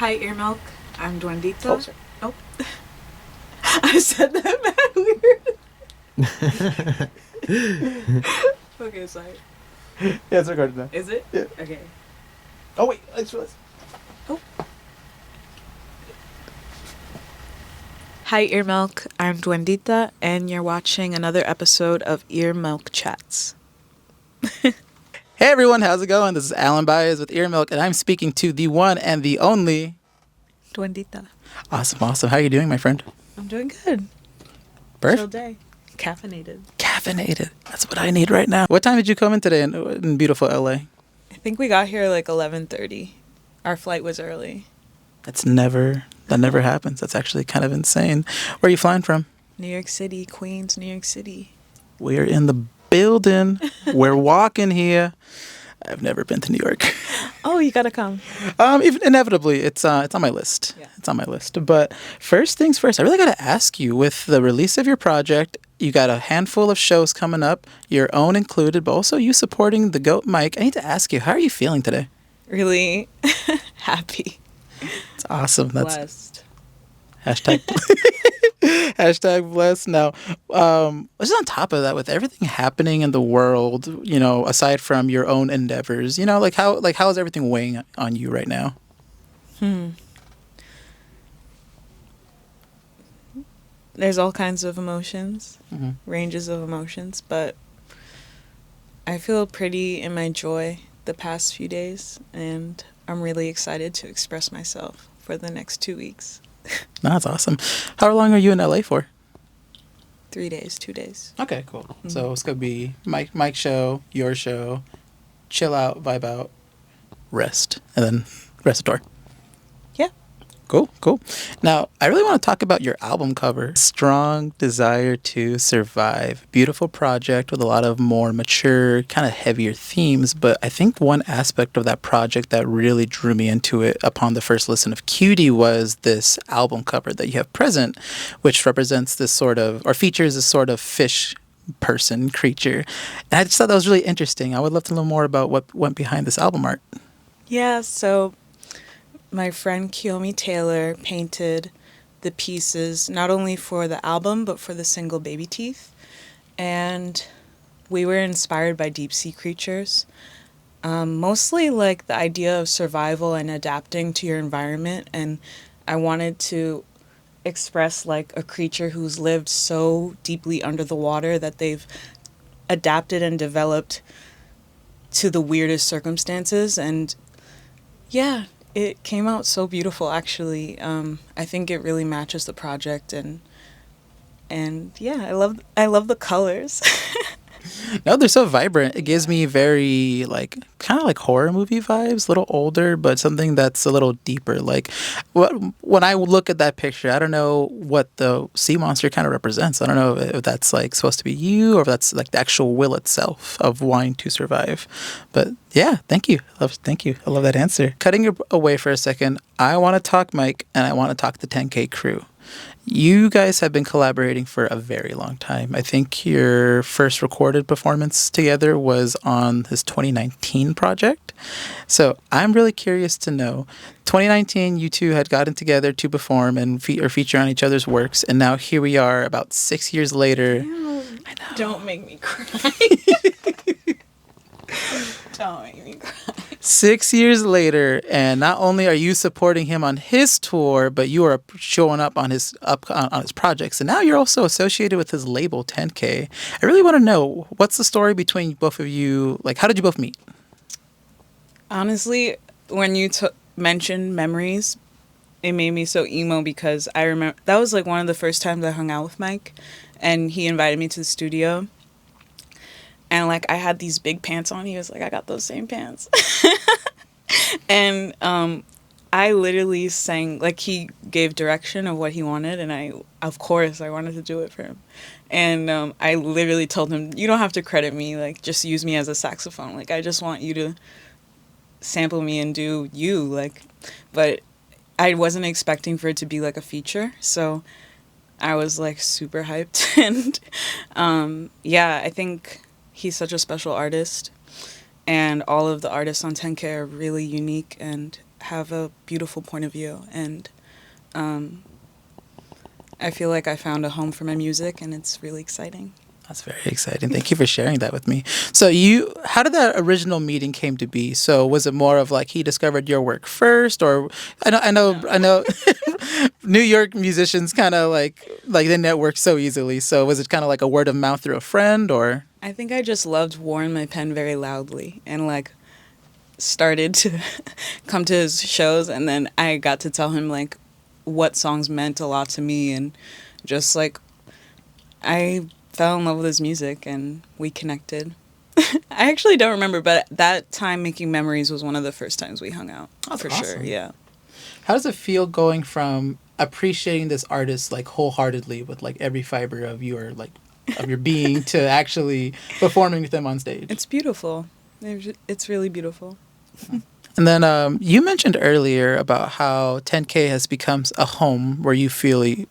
Hi, EARMILK. I'm Duendita. Oh, sorry. Oh. I said that bad weird. Okay, sorry. Yeah, it's recorded now. Is it? Yeah. Okay. Oh, wait. I just realized. Oh. Hi, EARMILK. I'm Duendita, and you're watching another episode of EARMILK Chats. Hey, everyone. How's it going? This is Alan Baez with EARMILK, and I'm speaking to the one and the only... Duendita. Awesome. How are you doing, my friend? I'm doing good. Perfect. Chill day. Caffeinated. That's what I need right now. What time did you come in today in beautiful LA? I think we got here like 11:30. Our flight was early. That never happens. That's actually kind of insane. Where are you flying from? New York City, Queens, New York City. We're in the building. We're walking here. I've never been to New York. Oh, you gotta come. Even inevitably, it's on my list. Yeah. It's on my list. But first things first, I really got to ask you, with the release of your project, you got a handful of shows coming up, your own included, but also you supporting the GOAT Mike. I need to ask you, how are you feeling today? Really happy. It's awesome. That's Blessed. hashtag hashtag blessed. Now, just on top of that, with everything happening in the world, aside from your own endeavors, how is everything weighing on you right now? There's all kinds of emotions, Mm-hmm. ranges of emotions, but I feel pretty in my joy the past few days, and I'm really excited to express myself for the next 2 weeks. No, that's awesome. How long are you in LA for? 3 days, 2 days. Okay, cool. So it's gonna be Mike show, your show, chill out, vibe out, rest, and then rest the tour. Yeah. Cool. Now, I really want to talk about your album cover. Strong Desire to Survive. Beautiful project with a lot of more mature, kind of heavier themes. But I think one aspect of that project that really drew me into it upon the first listen of Cutie was this album cover that you have present, which represents this sort of, or features this sort of fish person, creature. And I just thought that was really interesting. I would love to know more about what went behind this album art. Yeah, so my friend Kiyomi Taylor painted the pieces not only for the album but for the single Baby Teeth, and we were inspired by deep sea creatures, mostly like the idea of survival and adapting to your environment. And I wanted to express like a creature who's lived so deeply under the water that they've adapted and developed to the weirdest circumstances. And yeah, it came out so beautiful, actually. I think it really matches the project, and yeah, I love the colors. No, they're so vibrant. It gives me very, kind of like horror movie vibes, a little older, but something that's a little deeper. Like, when I look at that picture, I don't know what the sea monster kind of represents. I don't know if that's, supposed to be you, or if that's, the actual will itself of wanting to survive. But, yeah, thank you. Thank you. I love that answer. Cutting it away for a second, I want to talk Mike, and I want to talk the 10K crew. You guys have been collaborating for a very long time. I think your first recorded performance together was on this 2019 project. So I'm really curious to know, 2019, you two had gotten together to perform and feature on each other's works. And now here we are about 6 years later. Ew, I know. Don't make me cry. Don't make me cry. 6 years later, and not only are you supporting him on his tour, but you are showing up on his projects, and now you're also associated with his label 10K. I really want to know, what's the story between both of you? How did you both meet? Honestly, when you mentioned memories, it made me so emo, because I remember that was one of the first times I hung out with Mike, and he invited me to the studio. And I had these big pants on. He was like, I got those same pants. And I literally sang, he gave direction of what he wanted. And of course, I wanted to do it for him. And I literally told him, you don't have to credit me. Just use me as a saxophone. I just want you to sample me and do you. But I wasn't expecting for it to be a feature. So I was super hyped. And yeah, I think he's such a special artist, and all of the artists on 10K are really unique, and have a beautiful point of view, and I feel like I found a home for my music, and it's really exciting. That's very exciting. Thank you for sharing that with me. So how did that original meeting came to be? So was it more of like he discovered your work first, or I know, New York musicians kind of like they network so easily. So was it kind of like a word of mouth through a friend, or? I think I just loved Warren my pen very loudly, and like started to come to his shows, and then I got to tell him like what songs meant a lot to me, and just like I fell in love with his music and we connected. I actually don't remember, but that time making memories was one of the first times we hung out. That's for awesome. sure. Yeah. How does it feel going from appreciating this artist like wholeheartedly with like every fiber of your being to actually performing with them on stage? It's beautiful. It's really beautiful. And then you mentioned earlier about how 10K has become a home where you really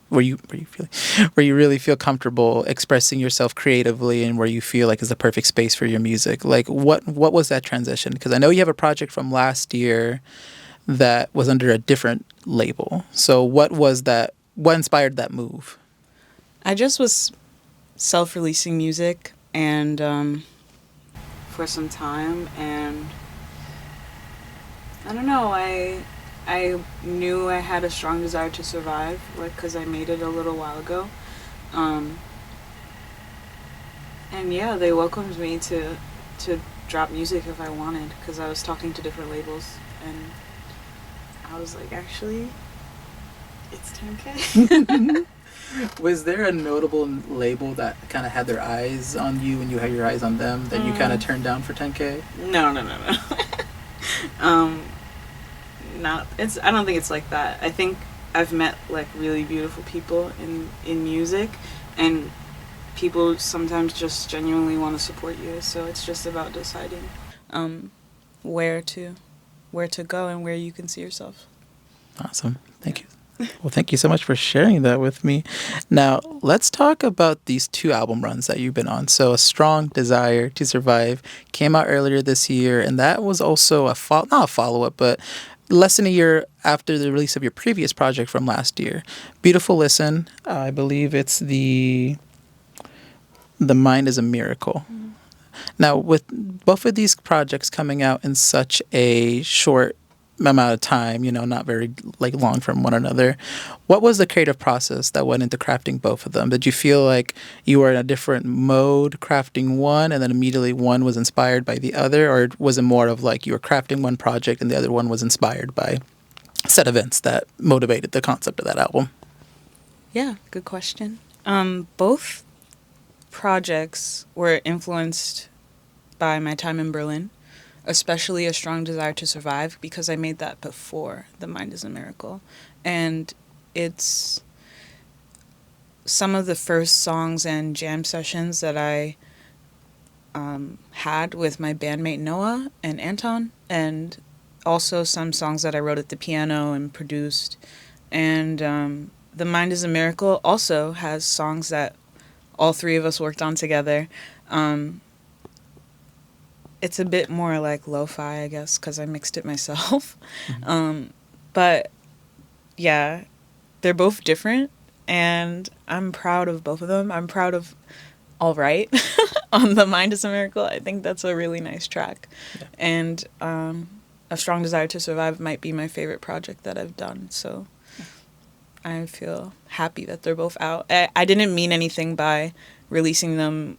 feel comfortable expressing yourself creatively, and where you feel like is the perfect space for your music. Like what was that transition? Because I know you have a project from last year that was under a different label. So what was that? What inspired that move? I just was self-releasing music and for some time, and I don't know, I knew I had a strong desire to survive, like, because I made it a little while ago. And yeah, they welcomed me to drop music if I wanted, because I was talking to different labels, and I was like, actually, it's 10K. Was there a notable label that kind of had their eyes on you and you had your eyes on them that you kind of turned down for 10K? No. I don't think it's like that. I think I've met like really beautiful people in music, and people sometimes just genuinely want to support you. So it's just about deciding where to go and where you can see yourself. Awesome. Thank you. Well, thank you so much for sharing that with me. Now, let's talk about these 2 album runs that you've been on. So, A Strong Desire to Survive came out earlier this year, and that was also not a follow-up, but less than a year after the release of your previous project from last year. Beautiful listen. I believe it's the Mind is a Miracle. Mm. Now, with both of these projects coming out in such a short amount of time, not very like long from one another, what was the creative process that went into crafting both of them? Did you feel like you were in a different mode crafting one and then immediately one was inspired by the other, or was it more of like you were crafting one project and the other one was inspired by set events that motivated the concept of that album? Yeah, good question. Both projects were influenced by my time in Berlin, especially A Strong Desire to Survive, because I made that before The Mind is a Miracle. And it's some of the first songs and jam sessions that I had with my bandmate Noah and Anton, and also some songs that I wrote at the piano and produced. And The Mind is a Miracle also has songs that all 3 of us worked on together. It's a bit more like lo-fi, I guess, because I mixed it myself. Mm-hmm. But yeah, they're both different, and I'm proud of both of them. I'm proud of All Right on The Mind is a Miracle. I think that's a really nice track. Yeah. And A Strong Desire to Survive might be my favorite project that I've done. So I feel happy that they're both out. I didn't mean anything by releasing them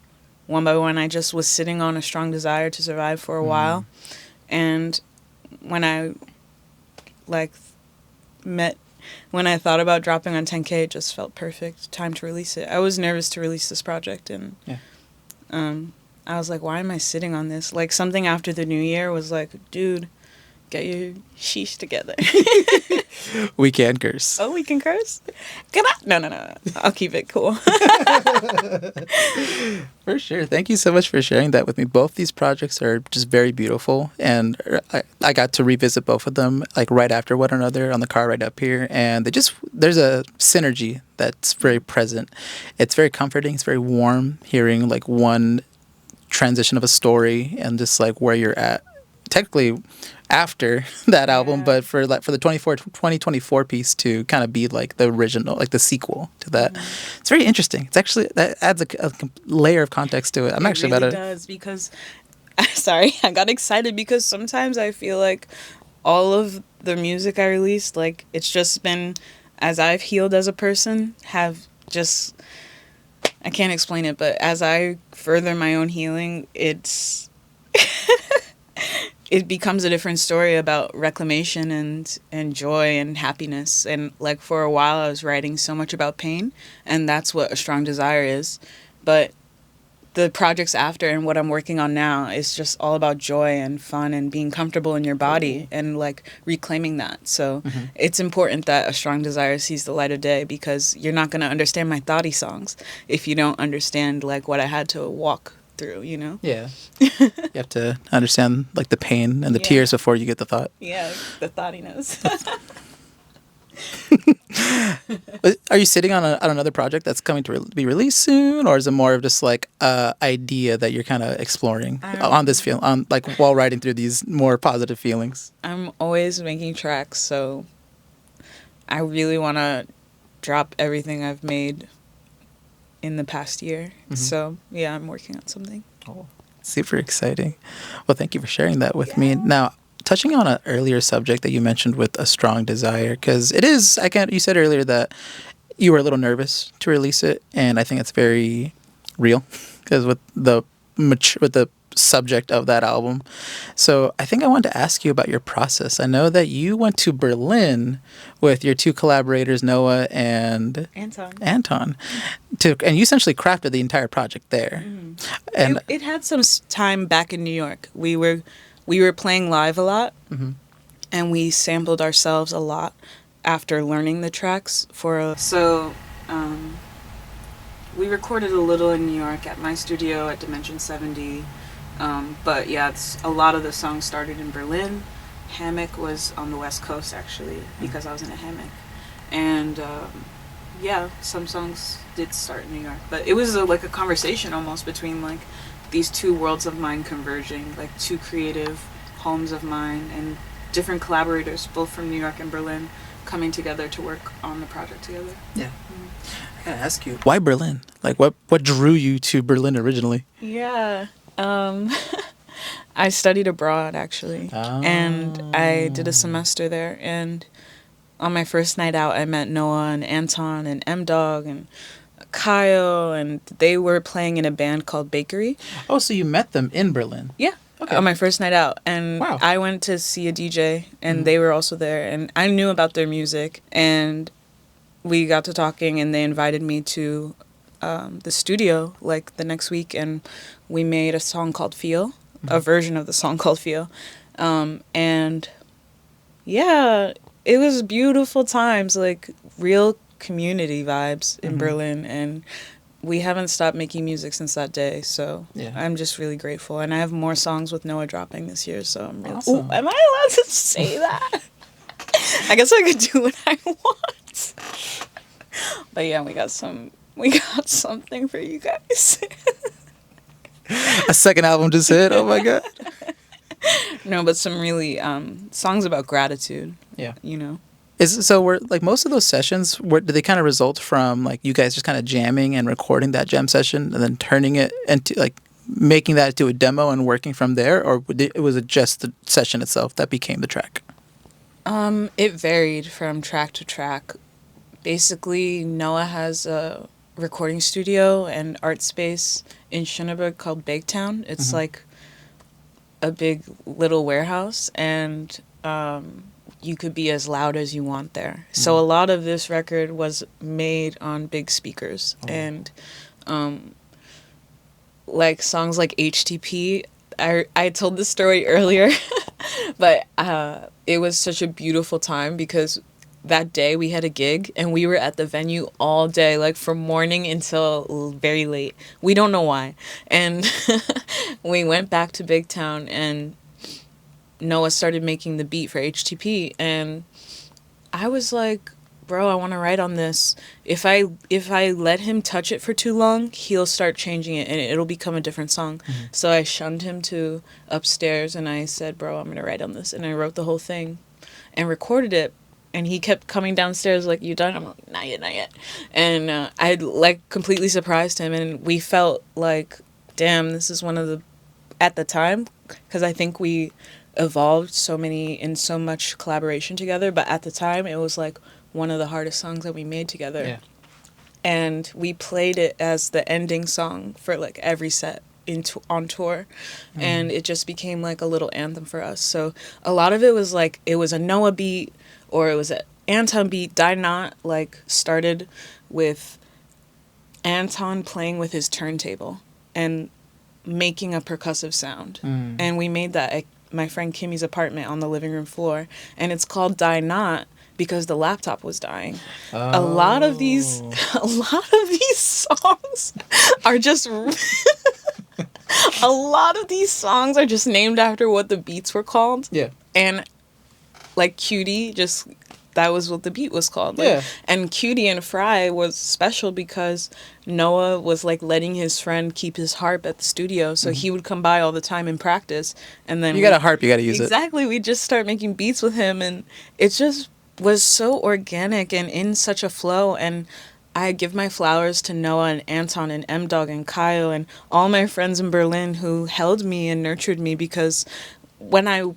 one by one. I just was sitting on A Strong Desire to Survive for a while, and when I when I thought about dropping on 10K, it just felt perfect time to release it. I was nervous to release this project, and I was like, why am I sitting on this? Like, something after the new year was like, dude, get your sheesh together. We can curse. Oh, we can curse? Come on. No. I'll keep it cool. For sure. Thank you so much for sharing that with me. Both these projects are just very beautiful, and I got to revisit both of them like right after one another on the car right up here, and there's a synergy that's very present. It's very comforting. It's very warm hearing like one transition of a story and just like where you're at. Technically, after that album, Yeah. but for the 2024 piece to kind of be like the original, like the sequel to that. It's very interesting. It's actually, that adds a layer of context to it. I'm It actually really about to. does because, sorry, I got excited because sometimes I feel like all of the music I released, like it's just been, as I've healed as a person, have just, I can't explain it, but as I further my own healing, it becomes a different story about reclamation and joy and happiness. And like for a while I was writing so much about pain, and that's what A Strong Desire is. But the projects after and what I'm working on now is just all about joy and fun and being comfortable in your body and like reclaiming that. So it's important that A Strong Desire sees the light of day, because you're not going to understand my thoughty songs if you don't understand like what I had to walk through, you know? Yeah. You have to understand like the pain and the Yeah. tears before you get the thought. Yeah, the thoughtiness. But are you sitting on another project that's coming to be released soon, or is it more of just like a idea that you're kind of exploring on this feel, on like while writing through these more positive feelings? I'm always making tracks, so I really want to drop everything I've made in the past year. So yeah, I'm working on something. Oh, super exciting. Well, thank you for sharing that with me. Now, touching on an earlier subject that you mentioned with A Strong Desire, because it is, you said earlier that you were a little nervous to release it, and I think it's very real, because with the subject of that album. So I think I wanted to ask you about your process. I know that you went to Berlin with your two collaborators, Noah and Anton, and you essentially crafted the entire project there. And It had some time back in New York. We were playing live a lot, and we sampled ourselves a lot after learning the tracks we recorded a little in New York at my studio at Dimension 70. But yeah, a lot of the songs started in Berlin. Hammock was on the West Coast, actually, because I was in a hammock. And yeah, some songs did start in New York. But it was like a conversation almost between like these two worlds of mine converging, like two creative homes of mine and different collaborators, both from New York and Berlin, coming together to work on the project together. Yeah. I gotta ask you, why Berlin? Like, what drew you to Berlin originally? Yeah. I studied abroad, actually. And I did a semester there. And on my first night out, I met Noah and Anton and M-Dog and Kyle, and they were playing in a band called Bakery. Oh, so you met them in Berlin? Yeah. Okay. On my first night out. And wow. I went to see a DJ, and they were also there. And I knew about their music. And we got to talking, and they invited me to the studio like the next week, and we made a song called Feel, a version of the song called Feel. And yeah, it was beautiful times, like real community vibes in Berlin, and we haven't stopped making music since that day, so I'm just really grateful. And I have more songs with Noah dropping this year, so I'm really awesome. Am I allowed to say that? I guess I could do what I want. But yeah, we got something for you guys. A second album just hit. Oh my god. No, but some really songs about gratitude. Yeah. You know. Were like most of those sessions, did they kind of result from like you guys just kind of jamming and recording that jam session and then turning it into like making that to a demo and working from there, or was it just the session itself that became the track? It varied from track to track. Basically, Noah has a recording studio and art space in Schöneberg called Bagtown. It's like a big little warehouse, and you could be as loud as you want there. So a lot of this record was made on big speakers. And like songs like HTP, I told this story earlier, but it was such a beautiful time because that day we had a gig and we were at the venue all day, like from morning until very late. We don't know why. And we went back to Big Town and Noah started making the beat for HTP, and I was like, bro, I want to write on this. If I let him touch it for too long, he'll start changing it and it'll become a different song. So I shunned him to upstairs and I said, bro, I'm going to write on this. And I wrote the whole thing and recorded it. And he kept coming downstairs like, you done? I'm like, not yet, not yet. And I like completely surprised him. And we felt like, damn, this is one of the, at the time, because I think we evolved in so much collaboration together. But at the time, it was like one of the hardest songs that we made together. Yeah. And we played it as the ending song for like every set on tour. And it just became like a little anthem for us. So a lot of it was like, it was a Noah beat or it was an Anton beat. Die Not like started with Anton playing with his turntable and making a percussive sound. And we made that at my friend Kimmy's apartment on the living room floor. And it's called Die Not because the laptop was dying. Oh. A lot of these songs are just a lot of these songs are just named after what the beats were called. Yeah. And like Cutie, just that was what the beat was called. Like, Yeah. And Cutie and Fry was special because Noah was like letting his friend keep his harp at the studio, so he would come by all the time and practice. And then You got a harp, you got to use exactly, we just start making beats with him, and it just was so organic and in such a flow. And I give my flowers to Noah and Anton and M-Dog and Kyle and all my friends in Berlin who held me and nurtured me, because when I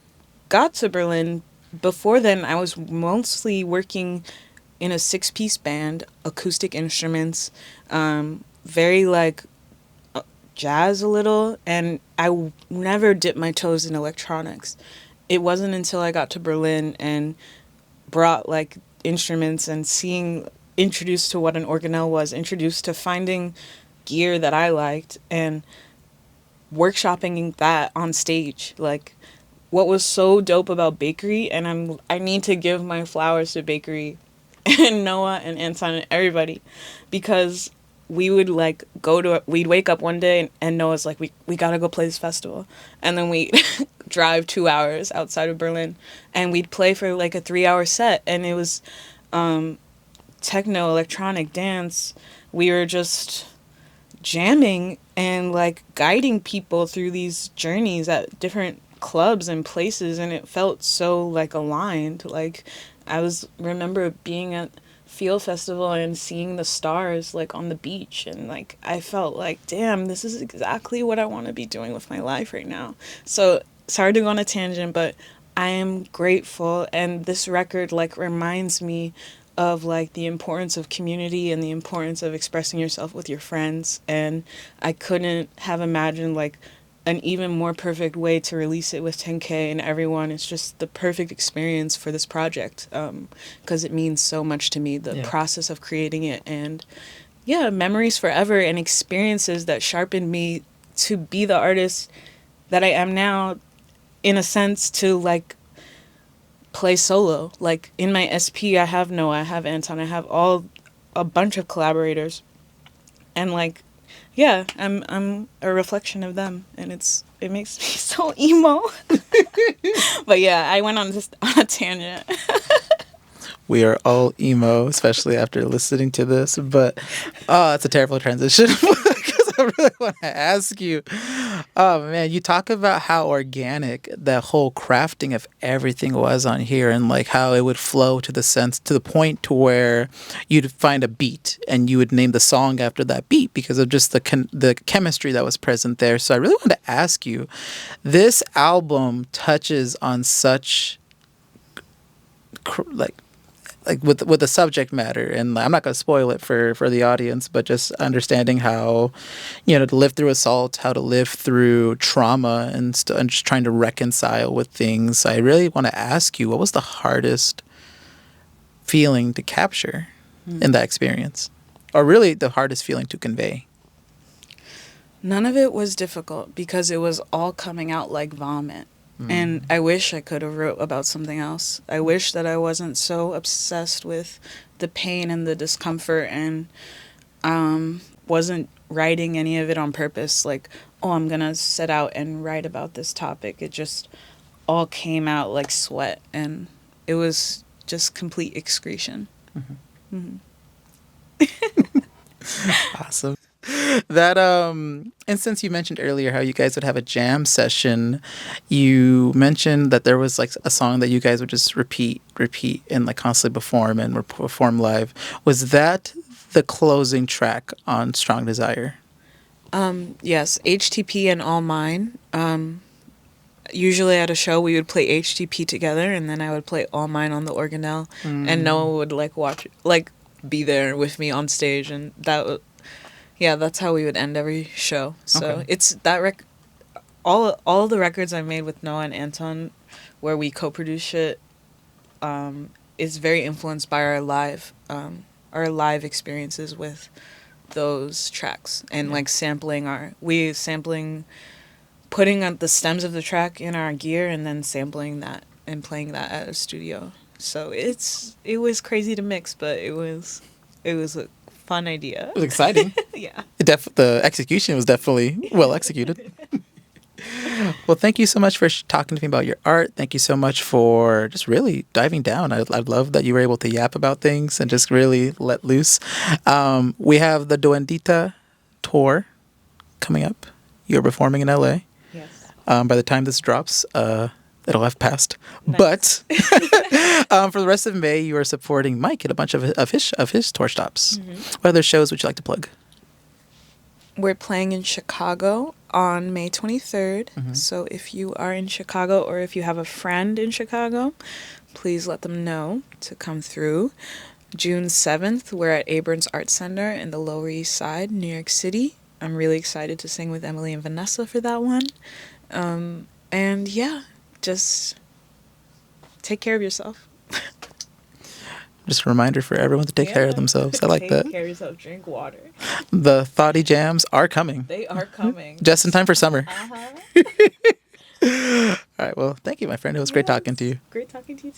got to Berlin, before then I was mostly working in a 6-piece band, acoustic instruments, very like jazz a little, and I never dipped my toes in electronics. It wasn't until I got to Berlin and brought like instruments and introduced to what an organelle was, introduced to finding gear that I liked and workshopping that on stage. Like, what was so dope about Bakery, and I need to give my flowers to Bakery and Noah and Anton and everybody, because we would like we'd wake up one day and Noah's like, we gotta go play this festival, and then we drive 2 hours outside of Berlin and we'd play for like a 3-hour set, and it was techno, electronic, dance. We were just jamming and like guiding people through these journeys at different clubs and places, and it felt so like aligned. Like remember being at Feel Festival and seeing the stars like on the beach, and like I felt like, damn, this is exactly what I want to be doing with my life right now. So sorry to go on a tangent, but I am grateful, and this record like reminds me of like the importance of community and the importance of expressing yourself with your friends. And I couldn't have imagined like an even more perfect way to release it with 10K and everyone. It's just the perfect experience for this project, because it means so much to me, the process of creating it, and memories forever and experiences that sharpened me to be the artist that I am now, in a sense, to like play solo. Like in my SP, I have Noah, I have Anton, I have a bunch of collaborators, and like, yeah, I'm a reflection of them, and it makes me so emo. But yeah, I went on a tangent. We are all emo, especially after listening to this. But it's a terrible transition because I really want to ask you. Oh man, you talk about how organic that whole crafting of everything was on here, and like how it would flow to the point to where you'd find a beat and you would name the song after that beat because of just the chemistry that was present there. So I really want to ask you, this album touches on such like with the subject matter, and I'm not going to spoil it for the audience, but just understanding how, to live through assault, how to live through trauma, and just trying to reconcile with things. I really want to ask you, what was the hardest feeling to capture in that experience, or really the hardest feeling to convey? None of it was difficult because it was all coming out like vomit. And I wish I could have wrote about something else. I wish that I wasn't so obsessed with the pain and the discomfort, and wasn't writing any of it on purpose. Like, oh, I'm going to set out and write about this topic. It just all came out like sweat, and it was just complete excretion. Awesome. That and since you mentioned earlier how you guys would have a jam session, you mentioned that there was like a song that you guys would just repeat and like constantly perform and perform live. Was that the closing track on Strong Desire? Yes, HTP and All Mine. Usually at a show we would play HTP together, and then I would play All Mine on the organelle, and Noah would like watch, like be there with me on stage, and yeah, that's how we would end every show. So Okay. it's that all the records I made with Noah and Anton, where we co-produce shit, is very influenced by our live experiences with those tracks, and like sampling, putting on the stems of the track in our gear, and then sampling that and playing that at a studio. So it was crazy to mix, but it was a fun idea. It was exciting. Yeah. The execution was definitely well executed. Well, thank you so much for talking to me about your art. Thank you so much for just really diving down. I love that you were able to yap about things and just really let loose. We have the Duendita tour coming up. You're performing in LA. Yes. By the time this drops, it'll have passed. Nice. But for the rest of May, you are supporting Mike at a bunch of his tour stops. What other shows would you like to plug? We're playing in Chicago on May 23rd. So if you are in Chicago, or if you have a friend in Chicago, please let them know to come through. June 7th, we're at Abrams Art Center in the Lower East Side, New York City. I'm really excited to sing with Emily and Vanessa for that one. And yeah, just take care of yourself. Just a reminder for everyone to take care of themselves. I like that. Take care of yourself. Drink water. The Thoughty Jams are coming. They are coming. Just in time for summer. Uh-huh. All right. Well, thank you, my friend. It was great talking to you. Great talking to you too.